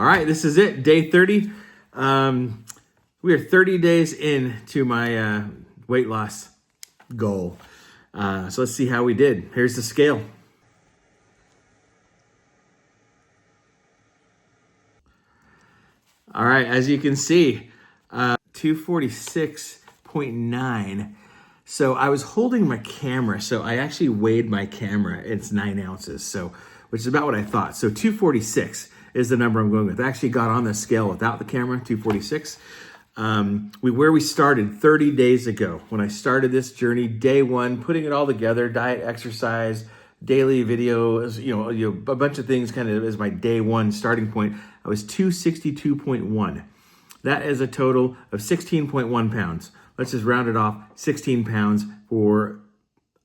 All right, this is it, day 30. We are 30 days into my weight loss goal. So let's see how we did. Here's the scale. All right, as you can see, 246.9. So I was holding my camera, so I actually weighed my camera. It's 9 ounces, so which is about what I thought. So 246 is the number I'm going with. I actually got on the scale without the camera, 246. Where we started 30 days ago, when I started this journey, day one, putting it all together, diet, exercise, daily videos, a bunch of things kind of as my day one starting point. I was 262.1. That is a total of 16.1 pounds. Let's just round it off, 16 pounds for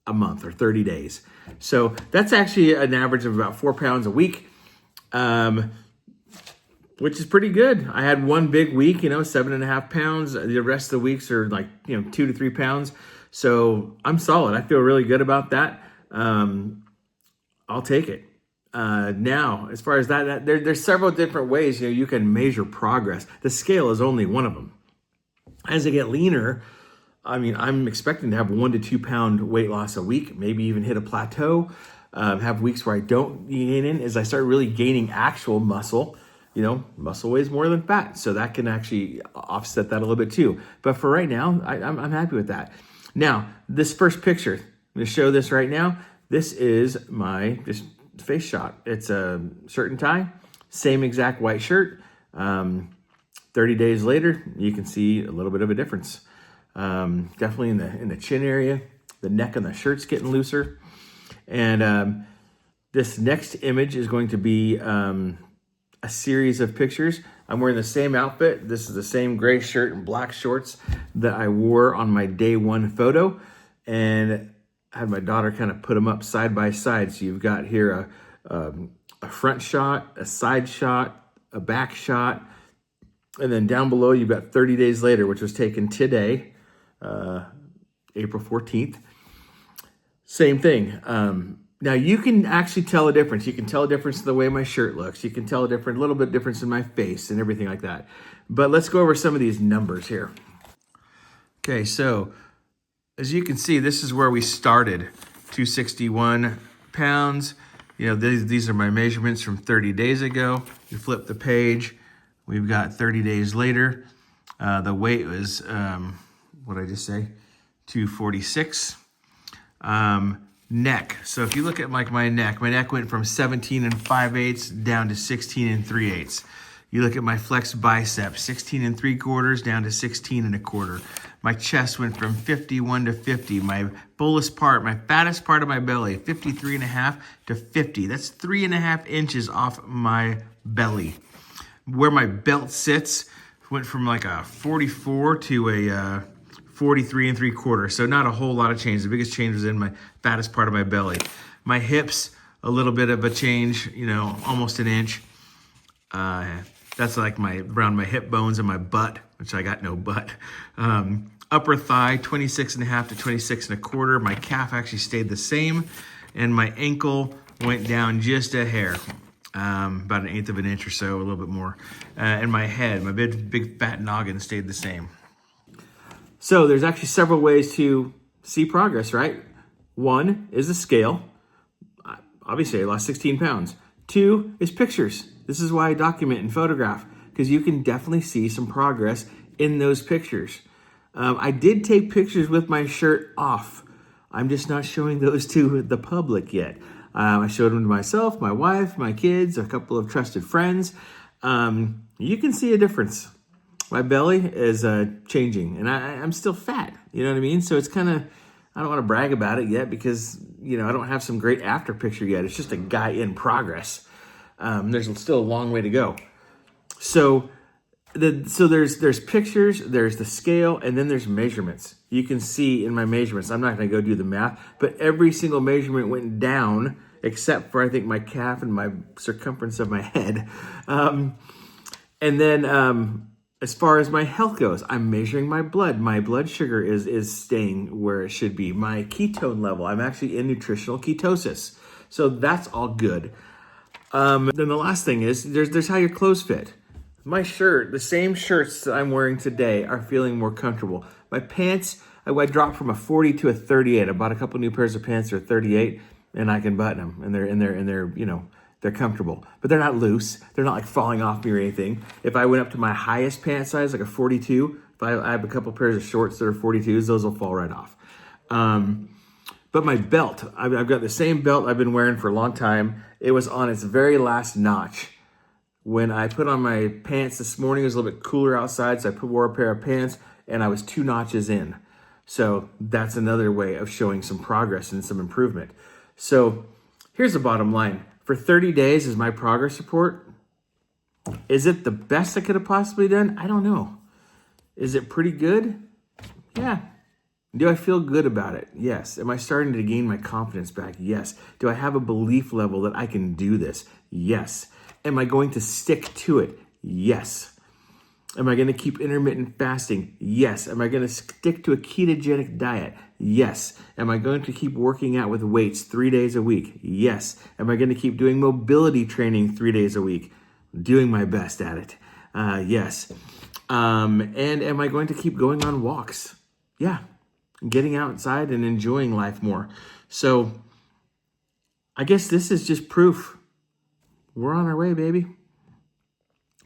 a month or 30 days. So that's actually an average of about 4 pounds a week, which is pretty good. I had one big week, 7.5 pounds. The rest of the weeks are like, 2 to 3 pounds. So I'm solid. I feel really good about that. I'll take it. Now, as far as there's several different ways you can measure progress. The scale is only one of them. As I get leaner, I'm expecting to have 1 to 2 pound weight loss a week, maybe even hit a plateau. Have weeks where I don't gain in. As I start really gaining actual muscle, muscle weighs more than fat, so that can actually offset that a little bit too. But for right now, I'm happy with that. Now, this first picture, I'm going to show this right now. This is my face shot. It's a shirt and tie, same exact white shirt. 30 days later, you can see a little bit of a difference. Definitely in the chin area, the neck on the shirt's getting looser. And this next image is going to be a series of pictures. I'm wearing the same outfit. This is the same gray shirt and black shorts that I wore on my day one photo. And I had my daughter kind of put them up side by side. So you've got here a front shot, a side shot, a back shot, and then down below you've got 30 days later, which was taken today, April 14th. Same thing. Now you can actually tell a difference. You can tell a difference in the way my shirt looks. You can tell a little bit difference in my face and everything like that. But let's go over some of these numbers here. Okay, so as you can see, this is where we started, 261 pounds. These are my measurements from 30 days ago. You flip the page, we've got 30 days later. The weight was, what did I just say? 246. Neck. So if you look at my neck went from 17 5/8 down to 16 3/8. You look at my flexed bicep, 16 3/4 down to 16 1/4. My chest went from 51 to 50. My fullest part, my fattest part of my belly, 53.5 to 50. That's 3.5 inches off my belly. Where my belt sits went from like a 44 to a 43 3/4. So not a whole lot of change. The biggest change was in my fattest part of my belly. My hips, a little bit of a change, almost an inch. That's like around my hip bones and my butt, which I got no butt. Upper thigh, 26.5 to 26 1/4. My calf actually stayed the same. And my ankle went down just a hair, about 1/8 of an inch or so, a little bit more. And my head, my big fat noggin stayed the same. So there's actually several ways to see progress, right? One is the scale. Obviously, I lost 16 pounds. 2 is pictures. This is why I document and photograph, because you can definitely see some progress in those pictures. I did take pictures with my shirt off. I'm just not showing those to the public yet. I showed them to myself, my wife, my kids, a couple of trusted friends. You can see a difference. My belly is changing, and I'm still fat. You know what I mean? So it's kind of, I don't want to brag about it yet because, I don't have some great after picture yet. It's just a guy in progress. There's still a long way to go. So there's pictures, there's the scale, and then there's measurements. You can see in my measurements, I'm not going to go do the math, but every single measurement went down except for, I think, my calf and my circumference of my head. And then as far as my health goes, I'm measuring my blood. My blood sugar is staying where it should be. My ketone level, I'm actually in nutritional ketosis. So that's all good. Then the last thing is there's how your clothes fit. My shirt, the same shirts that I'm wearing today are feeling more comfortable. My pants, I dropped from a 40 to a 38. I bought a couple new pairs of pants that are 38, and I can button them, and they're they're comfortable, but they're not loose. They're not like falling off me or anything. If I went up to my highest pant size, like a 42, if I have a couple pairs of shorts that are 42s, those will fall right off. But my belt, I've got the same belt I've been wearing for a long time. It was on its very last notch. When I put on my pants this morning, it was a little bit cooler outside, so I wore a pair of pants, and I was 2 notches in. So that's another way of showing some progress and some improvement. So here's the bottom line. For 30 days is my progress report. Is it the best I could have possibly done? I don't know. Is it pretty good? Yeah. Do I feel good about it? Yes. Am I starting to gain my confidence back? Yes. Do I have a belief level that I can do this? Yes. Am I going to stick to it? Yes. Am I going to keep intermittent fasting? Yes. Am I going to stick to a ketogenic diet? Yes. Am I going to keep working out with weights 3 days a week? Yes. Am I going to keep doing mobility training 3 days a week? Doing my best at it. Yes. And am I going to keep going on walks? Yeah. Getting outside and enjoying life more. So I guess this is just proof. We're on our way, baby.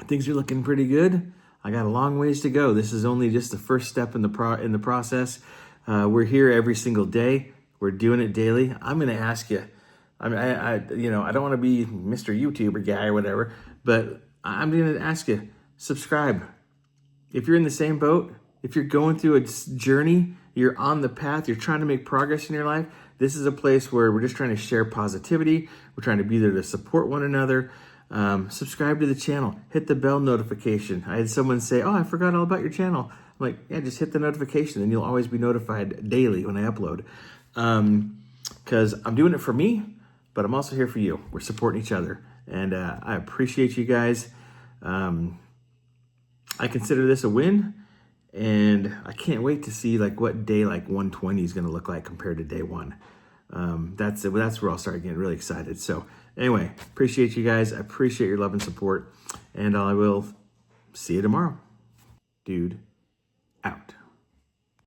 Things are looking pretty good. I got a long ways to go. This is only just the first step in the process. We're here every single day. We're doing it daily. I'm going to ask you. I don't want to be Mr. YouTuber guy or whatever, but I'm going to ask you, subscribe. If you're in the same boat, if you're going through a journey, you're on the path, you're trying to make progress in your life, this is a place where we're just trying to share positivity. We're trying to be there to support one another. Subscribe to the channel. Hit the bell notification. I had someone say, oh, I forgot all about your channel. I'm like, yeah, just hit the notification and you'll always be notified daily when I upload. Because I'm doing it for me, but I'm also here for you. We're supporting each other. And I appreciate you guys. I consider this a win. And I can't wait to see like what day like 120 is going to look like compared to day 1. That's where I'll start getting really excited. So anyway, appreciate you guys. I appreciate your love and support. And I will see you tomorrow. Dude, out.